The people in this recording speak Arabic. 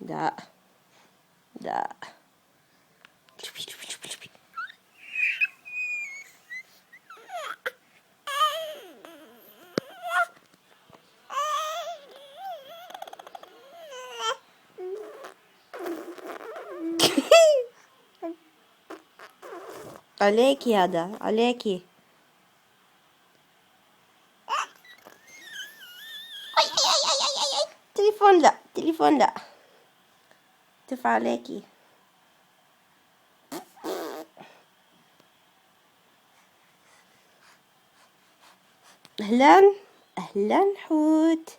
لا لا. عليكي هذا عليكي. تليفون لا، تليفون لا، تف عليكي. أهلا أهلا حوت.